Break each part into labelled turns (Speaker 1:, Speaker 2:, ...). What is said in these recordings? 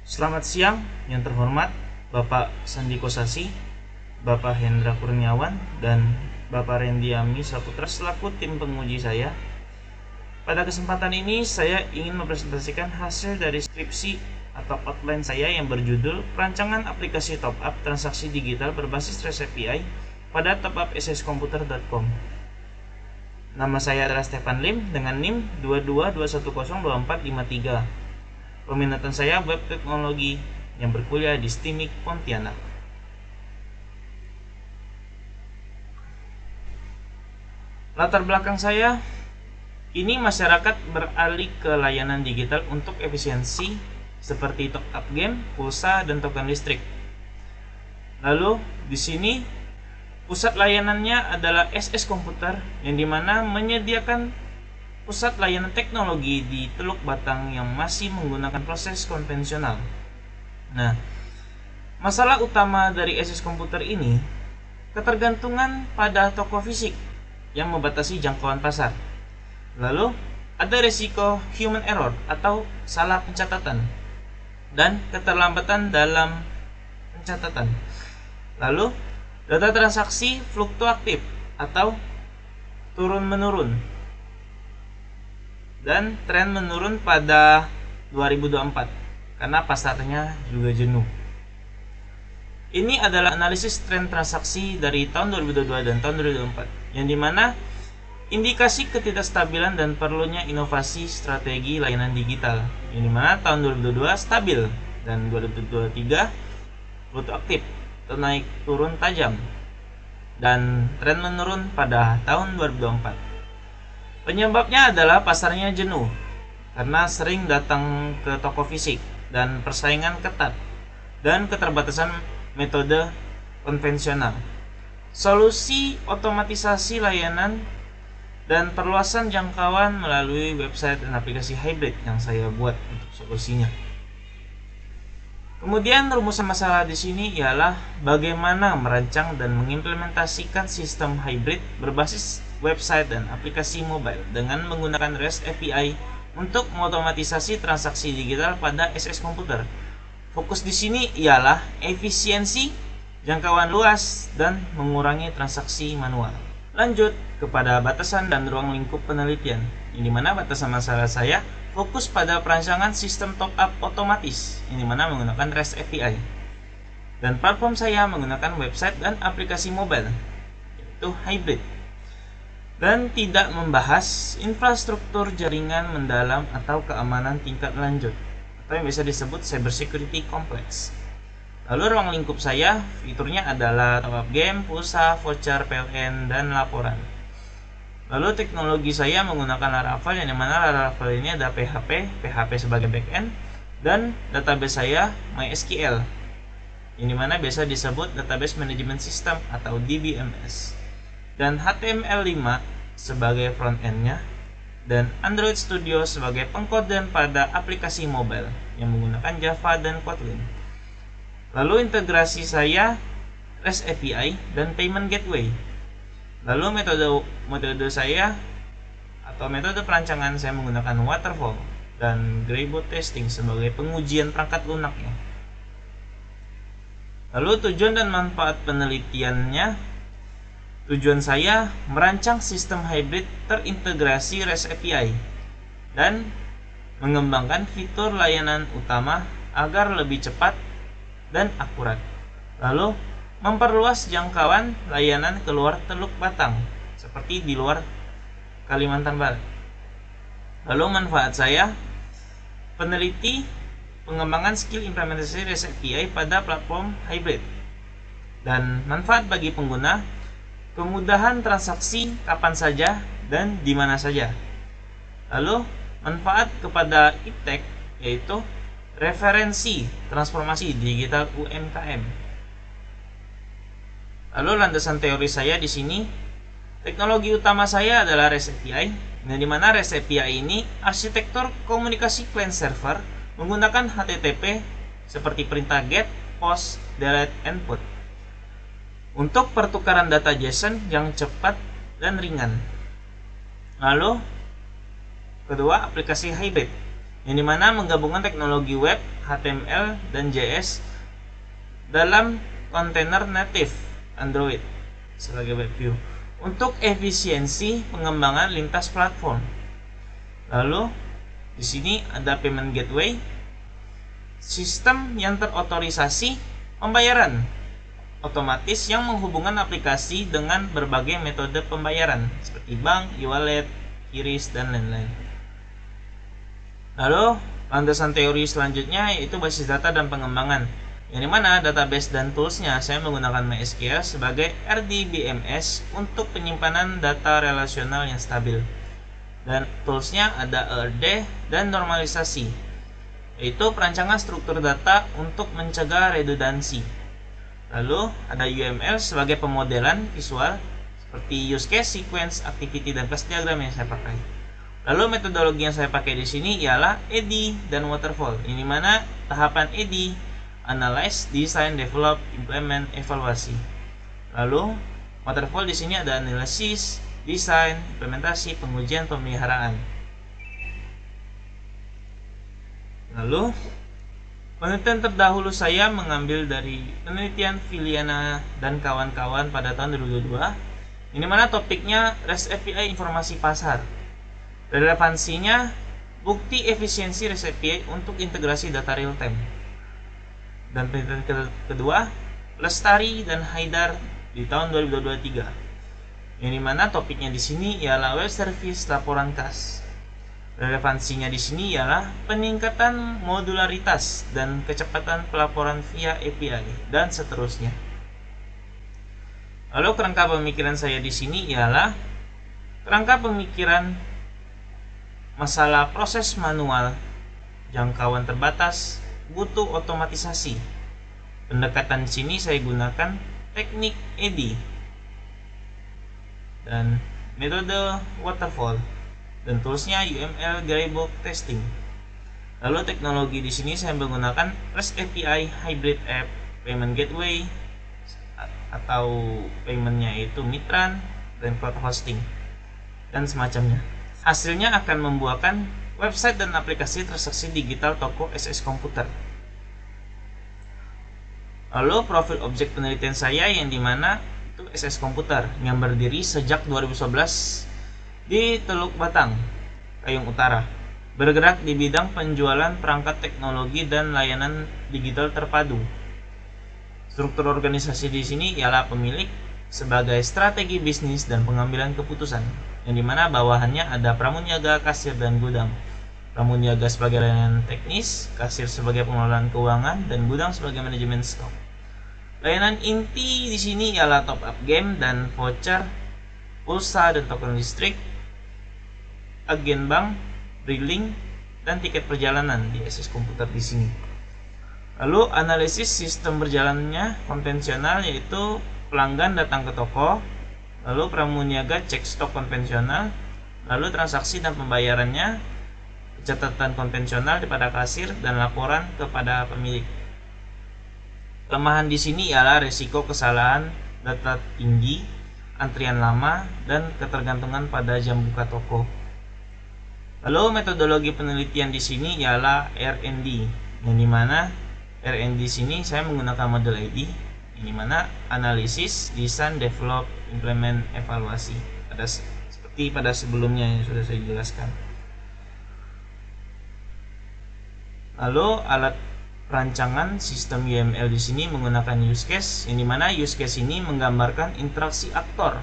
Speaker 1: Selamat siang yang terhormat Bapak Sandi Kosasi, Bapak Hendra Kurniawan, dan Bapak Randy Ami Saputra selaku tim penguji saya. Pada kesempatan ini saya ingin mempresentasikan hasil dari skripsi atau outline saya yang berjudul Perancangan Aplikasi Top Up Transaksi Digital Berbasis REST API pada topupsskomputer.com. Nama saya adalah Stefan Lim dengan NIM 2221024553. Peminatan saya web teknologi yang berkuliah di STIMIK Pontianak. Latar belakang saya, ini masyarakat beralih ke layanan digital untuk efisiensi seperti top up game, pulsa, dan token listrik. Lalu di sini pusat layanannya adalah SS Komputer yang dimana menyediakan pusat layanan teknologi di Teluk Batang yang masih menggunakan proses konvensional. Nah, masalah utama dari SS Komputer ini ketergantungan pada toko fisik yang membatasi jangkauan pasar. Lalu ada risiko human error atau salah pencatatan dan keterlambatan dalam pencatatan. Lalu data transaksi fluktuatif atau turun-menurun dan tren menurun pada 2024 karena pasarnya juga jenuh. Ini adalah analisis tren transaksi dari tahun 2022 dan tahun 2024 yang dimana indikasi ketidakstabilan dan perlunya inovasi strategi layanan digital yang dimana tahun 2022 stabil dan 2023 fluktuatif atau naik turun tajam dan tren menurun pada tahun 2024. Penyebabnya adalah pasarnya jenuh karena sering datang ke toko fisik dan persaingan ketat dan keterbatasan metode konvensional. Solusi otomatisasi layanan dan perluasan jangkauan melalui website dan aplikasi hybrid yang saya buat untuk solusinya. Kemudian rumusan masalah di sini ialah bagaimana merancang dan mengimplementasikan sistem hybrid berbasis website dan aplikasi mobile dengan menggunakan REST API untuk mengotomatisasi transaksi digital pada SS Komputer. Fokus di sini ialah efisiensi, jangkauan luas, dan mengurangi transaksi manual. Lanjut kepada batasan dan ruang lingkup penelitian, yang dimana batasan masalah saya fokus pada perancangan sistem top up otomatis, yang dimana menggunakan REST API. Dan platform saya menggunakan website dan aplikasi mobile, yaitu hybrid. Dan tidak membahas infrastruktur jaringan mendalam atau keamanan tingkat lanjut, atau yang bisa disebut cybersecurity complex. Lalu ruang lingkup saya, fiturnya adalah top up game, pulsa, voucher, PLN, dan laporan. Lalu teknologi saya menggunakan Laravel, yang dimana Laravel ini ada PHP sebagai backend, dan database saya MySQL, yang dimana biasa disebut Database Management System atau DBMS, dan HTML5 sebagai front-end-nya, dan Android Studio sebagai pengkodean pada aplikasi mobile yang menggunakan Java dan Kotlin. Lalu integrasi saya REST API dan Payment Gateway. Lalu metode saya atau metode perancangan saya menggunakan waterfall dan greyboot testing sebagai pengujian perangkat lunaknya. Lalu tujuan dan manfaat penelitiannya, tujuan saya merancang sistem hybrid terintegrasi REST API dan mengembangkan fitur layanan utama agar lebih cepat dan akurat. Lalu memperluas jangkauan layanan keluar Teluk Batang seperti di luar Kalimantan Barat. Lalu manfaat saya peneliti pengembangan skill implementasi REST API pada platform hybrid. Dan manfaat bagi pengguna kemudahan transaksi kapan saja dan di mana saja. Lalu manfaat kepada iptek yaitu referensi transformasi digital UMKM. Lalu landasan teori saya di sini, teknologi utama saya adalah REST API, di mana REST API ini arsitektur komunikasi client server menggunakan HTTP seperti perintah GET, POST, DELETE, INPUT untuk pertukaran data JSON yang cepat dan ringan. Lalu kedua, aplikasi hybrid yang dimana menggabungkan teknologi web, HTML, dan JS dalam kontainer native Android sebagai web view untuk efisiensi pengembangan lintas platform. Lalu di sini ada payment gateway, sistem yang terotorisasi pembayaran otomatis yang menghubungkan aplikasi dengan berbagai metode pembayaran seperti bank, e-wallet, QRIS, dan lain-lain. Lalu landasan teori selanjutnya yaitu basis data dan pengembangan, yang dimana database dan toolsnya saya menggunakan MySQL sebagai RDBMS untuk penyimpanan data relasional yang stabil, dan toolsnya ada ERD dan normalisasi, yaitu perancangan struktur data untuk mencegah redundansi. Lalu ada UML sebagai pemodelan visual seperti use case, sequence, activity, dan class diagram yang saya pakai. Lalu metodologi yang saya pakai di sini ialah AD dan waterfall, ini mana tahapan AD analyze, design, develop, implement, evaluasi. Lalu waterfall di sini ada analisis, desain, implementasi, pengujian, pemeliharaan. Lalu penelitian terdahulu saya mengambil dari penelitian Filiana dan kawan-kawan pada tahun 2022. Ini mana topiknya REST API informasi pasar. Relevansinya bukti efisiensi REST API untuk integrasi data real time. Dan penelitian kedua Lestari dan Haidar di tahun 2023. Yang dimana topiknya di sini ialah web service laporan kas. Relevansinya di sini ialah peningkatan modularitas dan kecepatan pelaporan via API dan seterusnya. Lalu kerangka pemikiran saya di sini ialah kerangka pemikiran masalah proses manual, jangkauan terbatas, butuh otomatisasi. Pendekatan di sini saya gunakan teknik AD dan metode waterfall, dan toolsnya UML Greybook Testing. Lalu teknologi di sini saya menggunakan REST API, Hybrid App, Payment Gateway atau paymentnya itu Mitran dan cloud hosting dan semacamnya. Hasilnya akan membuahkan website dan aplikasi transaksi digital toko SS komputer. Lalu profil objek penelitian saya yang dimana itu SS komputer yang berdiri sejak 2011 di Teluk Batang, Kayong Utara, bergerak di bidang penjualan perangkat teknologi dan layanan digital terpadu. Struktur organisasi di sini ialah pemilik sebagai strategi bisnis dan pengambilan keputusan, yang dimana bawahannya ada pramuniaga, kasir, dan gudang. Pramuniaga sebagai layanan teknis, kasir sebagai pengelolaan keuangan, dan gudang sebagai manajemen stok. Layanan inti di sini ialah top up game dan voucher, pulsa dan token listrik, agen bank, billing, dan tiket perjalanan di SS komputer di sini. Lalu analisis sistem berjalannya konvensional yaitu pelanggan datang ke toko, lalu pramuniaga cek stok konvensional, lalu transaksi dan pembayarannya, catatan konvensional kepada kasir, dan laporan kepada pemilik. Kelemahan di sini ialah resiko kesalahan data tinggi, antrian lama, dan ketergantungan pada jam buka toko. Lalu metodologi penelitian di sini ialah R&D, yang dimana R&D sini saya menggunakan model AD, yang dimana analisis, desain, develop, implement, evaluasi. Seperti pada sebelumnya yang sudah saya jelaskan. Lalu alat perancangan sistem UML di sini menggunakan use case, yang dimana use case ini menggambarkan interaksi aktor,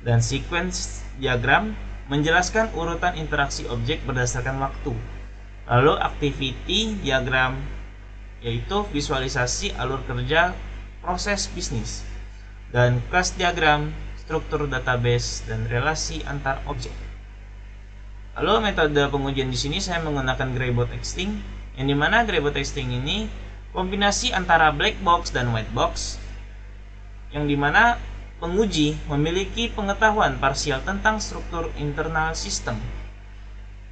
Speaker 1: dan sequence diagram menjelaskan urutan interaksi objek berdasarkan waktu. Lalu activity diagram yaitu visualisasi alur kerja proses bisnis, dan class diagram struktur database dan relasi antar objek. Lalu metode pengujian di sini saya menggunakan Greybook Testing, yang dimana Greybook Testing ini kombinasi antara black box dan white box, yang dimana penguji memiliki pengetahuan parsial tentang struktur internal sistem.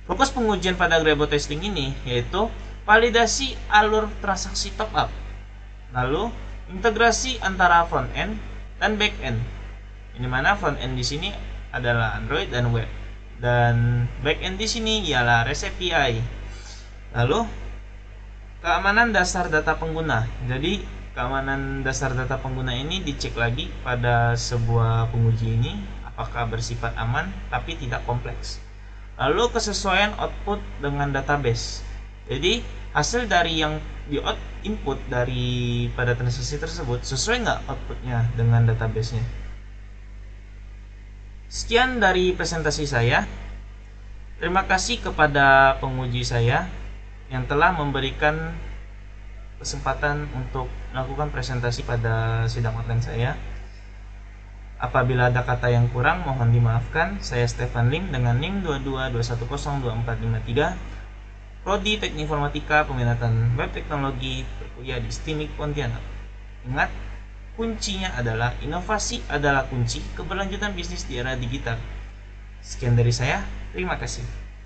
Speaker 1: Fokus pengujian pada Greybook Testing ini yaitu validasi alur transaksi top up, lalu integrasi antara front end dan back end. Ini mana front end di sini adalah Android dan web, dan back end di sini ialah REST API. Lalu keamanan dasar data pengguna. Jadi keamanan dasar data pengguna ini dicek lagi pada sebuah penguji ini apakah bersifat aman tapi tidak kompleks. Lalu kesesuaian output dengan database. Jadi hasil dari yang di input dari pada transaksi tersebut sesuai nggak outputnya dengan database-nya. Sekian dari presentasi saya. Terima kasih kepada penguji saya yang telah memberikan kesempatan untuk melakukan presentasi pada sidang online saya. Apabila ada kata yang kurang, mohon dimaafkan. Saya Stefan Lim dengan NIM 22210243, Prodi Teknik Informatika Peminatan Web Teknologi, berkuliah di STIMIK Pontianak. Ingat, kuncinya adalah inovasi adalah kunci keberlanjutan bisnis di era digital. Sekian dari saya, terima kasih.